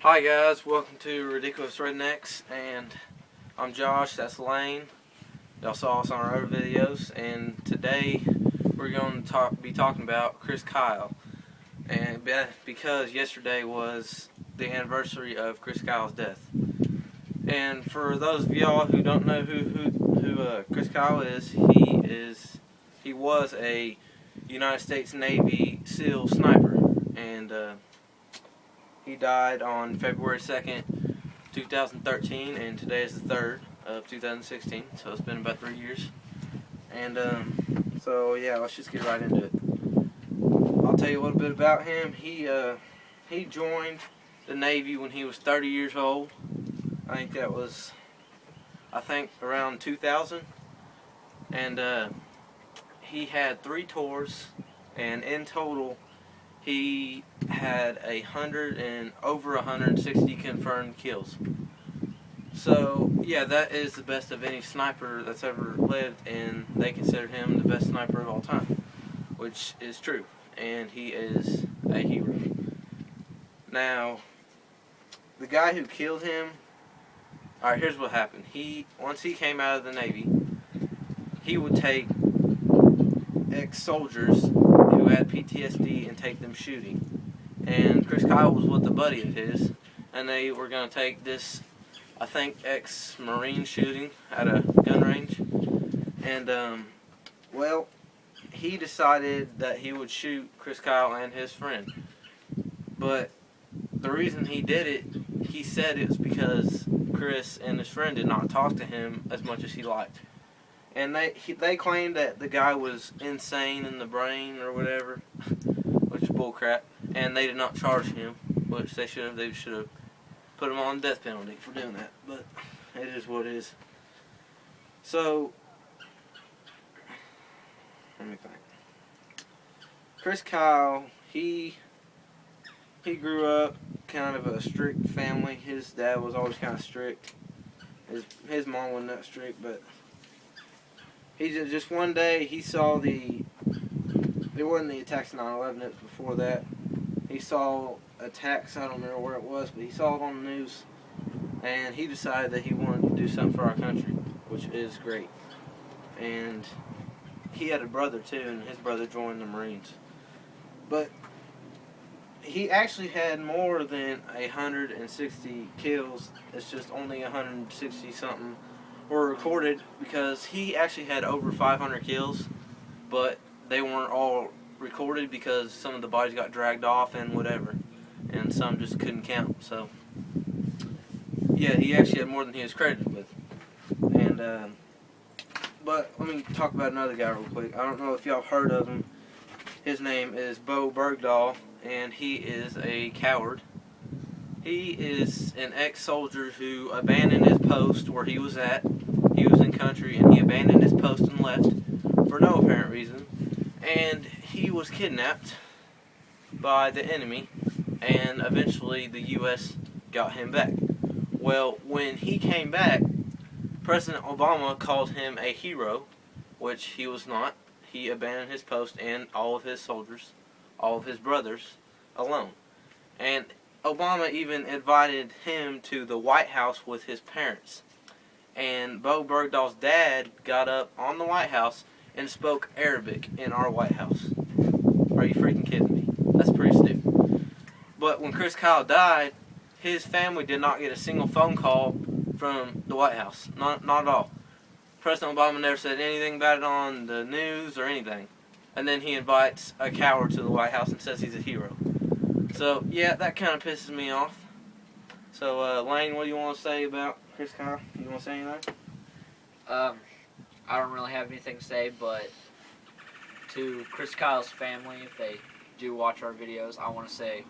Hi guys, welcome to Ridiculous Rednecks, and I'm Josh, that's Lane. Y'all saw us on our other videos, and today we're going to be talking about Chris Kyle. And because yesterday was the anniversary of Chris Kyle's death. And for those of y'all who don't know who Chris Kyle is, he was a United States Navy SEAL sniper, and he died on February 2nd, 2013, and today is the 3rd of 2016, so it's been about 3 years. And so yeah, let's just get right into it. I'll tell you a little bit about him. He joined the Navy when he was 30 years old. I think that was, around 2000. And he had 3 tours, and in total he had over 160 confirmed kills. So yeah, that is the best of any sniper that's ever lived, and they consider him the best sniper of all time, which is true, and he is a hero. Now, the guy who killed him, alright, here's what happened. Once he came out of the Navy, he would take ex-soldiers who had PTSD and take them shooting. And Chris Kyle was with a buddy of his, and they were going to take this, I think, ex-Marine shooting at a gun range. And, well, he decided that he would shoot Chris Kyle and his friend. But the reason he did it, he said it was because Chris and his friend did not talk to him as much as he liked. And they claimed that the guy was insane in the brain or whatever, which is bullcrap. And they did not charge him, which they should have. They should have put him on death penalty for doing that. But it is what it is. So, let me think. Chris Kyle, he grew up kind of a strict family. His dad was always kind of strict. His mom wasn't that strict, but he just one day he saw it wasn't the attacks of 9/11, it was before that. He saw attacks, I don't remember where it was, but he saw it on the news, and he decided that he wanted to do something for our country, which is great. And he had a brother too, and his brother joined the Marines. But he actually had more than 160 kills. It's just only 160 something were recorded, because he actually had over 500 kills, but they weren't all recorded because some of the bodies got dragged off and whatever, and some just couldn't count. So yeah, he actually had more than he was credited with. And but let me talk about another guy real quick. I don't know if y'all heard of him. His name is Bowe Bergdahl, and he is a coward. He is an ex-soldier who abandoned his post where he was at. He was in country, and he abandoned his post and left for no apparent reason. And he was kidnapped by the enemy, and eventually the U.S. got him back. Well, when he came back, President Obama called him a hero, which he was not. He abandoned his post and all of his soldiers, all of his brothers, alone. And Obama even invited him to the White House with his parents. And Bowe Bergdahl's dad got up on the White House and spoke Arabic in our White House. Are you freaking kidding me? That's pretty stupid. But when Chris Kyle died, his family did not get a single phone call from the White House. Not at all. President Obama never said anything about it on the news or anything. And then he invites a coward to the White House and says he's a hero. So, yeah, that kind of pisses me off. So, Lane, what do you want to say about Chris Kyle? You want to say anything? I don't really have anything to say, but to Chris Kyle's family, if they do watch our videos, I want to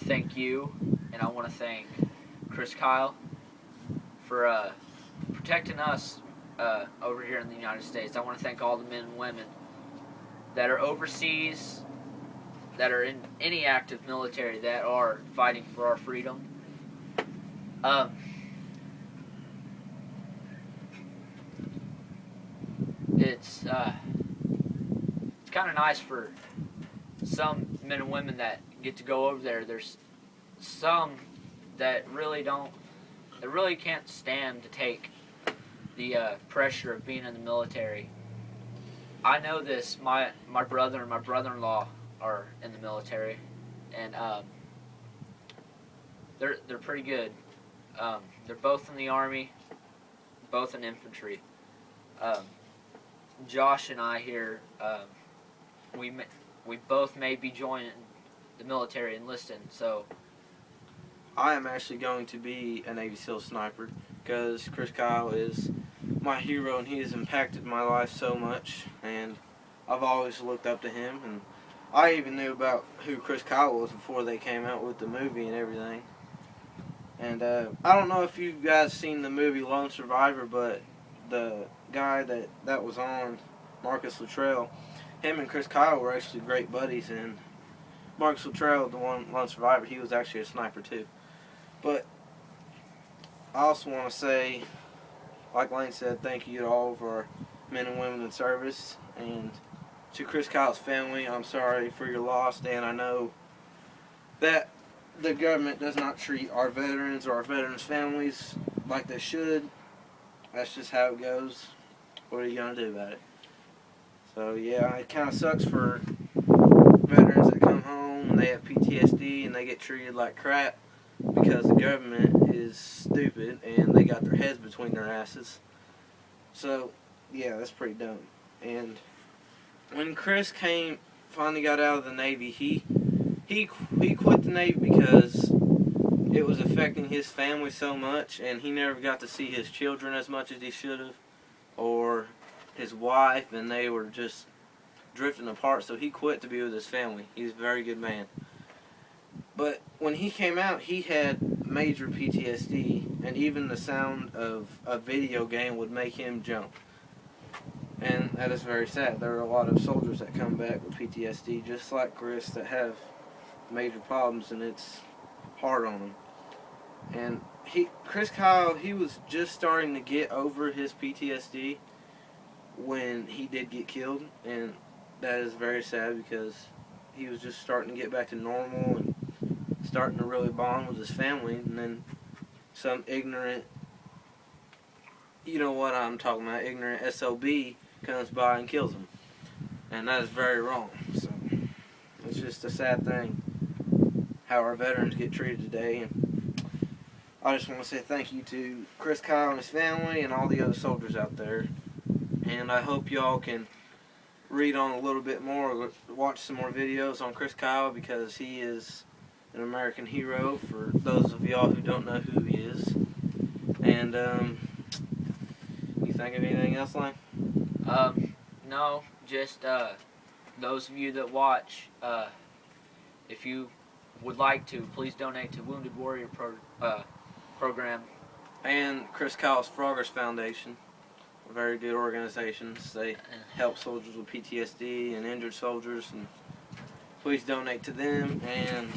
thank you, and I want to thank Chris Kyle for protecting us over here in the United States. I want to thank all the men and women that are overseas, that are in any active military, that are fighting for our freedom. It's kind of nice for some men and women that get to go over there. There's some that really can't stand to take the pressure of being in the military. I know this. My brother and my brother-in-law are in the military, and they're pretty good. They're both in the Army, both in infantry. Josh and I here, we both may be joining the military enlisting. So I am actually going to be a Navy SEAL sniper because Chris Kyle is my hero and he has impacted my life so much, and I've always looked up to him, and I even knew about who Chris Kyle was before they came out with the movie and everything. And I don't know if you guys seen the movie Lone Survivor, but the guy that was on, Marcus Luttrell, him and Chris Kyle were actually great buddies, and Marcus Luttrell, the one Lone Survivor, he was actually a sniper too. But I also want to say, like Lane said, thank you to all of our men and women in service, and to Chris Kyle's family, I'm sorry for your loss, and I know that the government does not treat our veterans or our veterans' families like they should. That's just how it goes. What are you going to do about it? So yeah, it kind of sucks for veterans that come home and they have PTSD and they get treated like crap because the government is stupid and they got their heads between their asses. So yeah, that's pretty dumb. And when Chris finally got out of the Navy, he quit the Navy because it was affecting his family so much, and he never got to see his children as much as he should have, or his wife, and they were just drifting apart, so he quit to be with his family. He's a very good man. But when he came out, he had major PTSD, and even the sound of a video game would make him jump. And that is very sad. There are a lot of soldiers that come back with PTSD, just like Chris, that have major problems, and it's hard on them. And Chris Kyle, he was just starting to get over his PTSD when he did get killed, and that is very sad because he was just starting to get back to normal and starting to really bond with his family, and then some ignorant, you know what I'm talking about, ignorant SOB comes by and kills him. And that is very wrong. So it's just a sad thing how our veterans get treated today. And I just want to say thank you to Chris Kyle and his family and all the other soldiers out there. And I hope y'all can read on a little bit more, watch some more videos on Chris Kyle, because he is an American hero for those of y'all who don't know who he is. And you think of anything else, Lane? No, just those of you that watch, if you would like to, please donate to Wounded Warrior program. And Chris Kyle's Froggers Foundation. Very good organizations. They help soldiers with PTSD and injured soldiers, and please donate to them. And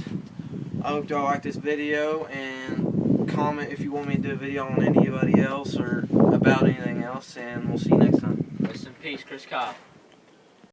I hope y'all like this video, and comment if you want me to do a video on anybody else or about anything else, and we'll see you next time. Rest in peace, Chris Kyle.